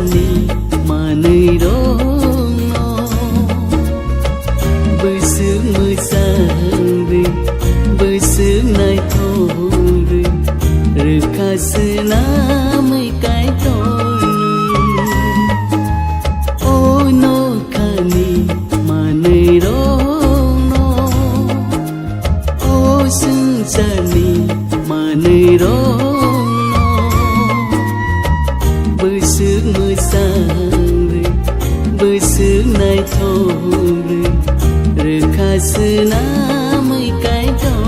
sani manei rono besung mesangri besung nai thori rekasna mai kai ton ono khani manei rono o sung sani manei rono besung mesangri besung nai thori rekasna mai kai ton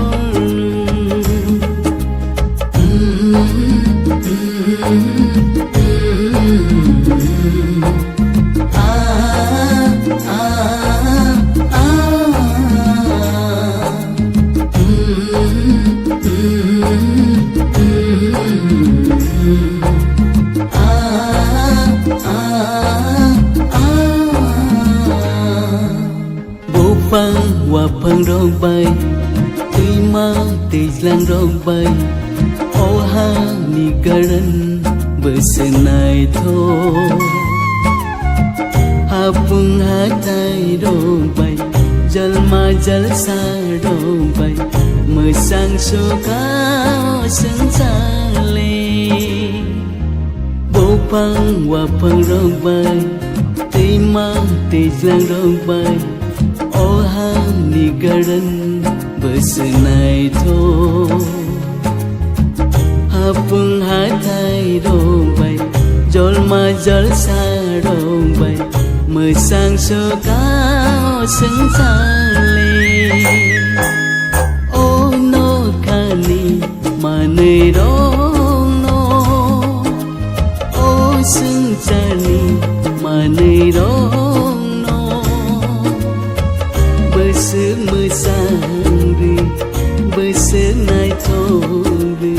phang wa phang rong bay tuy ma tê lang rong bay ô ha ni garan bơ nai tho ha pung ha tai rong bay jal ma jal sa rong bay mơ sang so cao sương sa le bố phang wa phang rong bay tuy ma tê lang rong bay ô ha ni garan bơ nai tho ha pung ha thai rong bay jol ma jol sa rong bay mơ sang so cao sương sa le ô no khani manei rono ô sung sani manei rono besung mesangri besung nai thori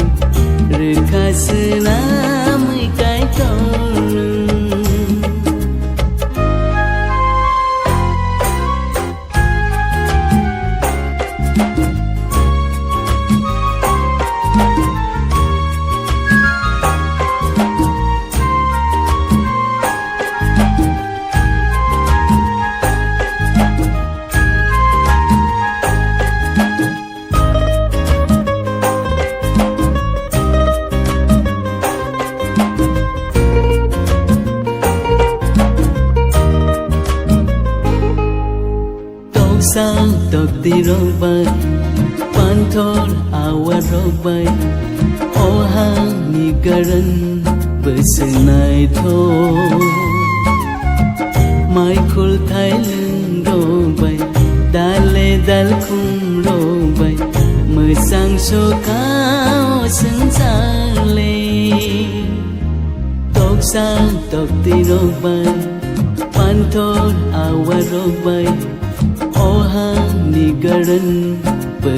rekasna mai kai ton sang tộc ti rong bay pan thol awa rong bay ô ha ni garan bơ nai tho mai khul thai lưng rong bay dale dal khum rong bay mơ sang so cao sương sa le tộc sang tộc ti rong bay pan thol awa rong bay ô ha ni garan bơ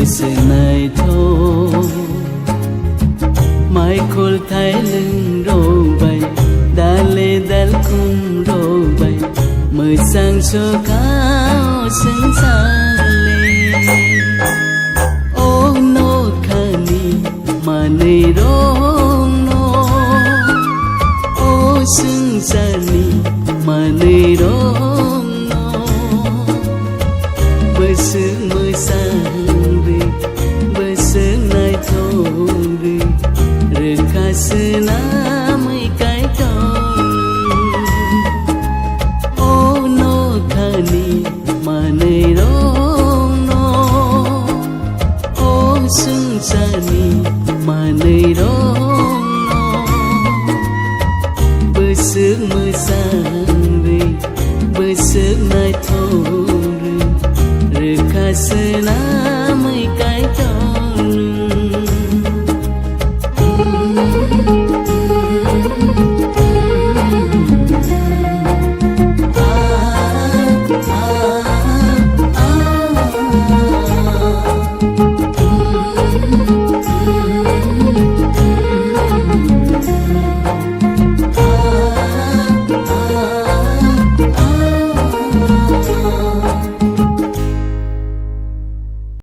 nai tho mai khul thai lưng rong bay dale dal khum rong bay mơ sang so cao sương sa le ô no khani manei rono ô sung sani manei rono besung mesangri besung nai thori rekasna mai kai ton ô no khani manei rono ô sung sani manei rono besung mesangri besung nai thori rekasna mai kai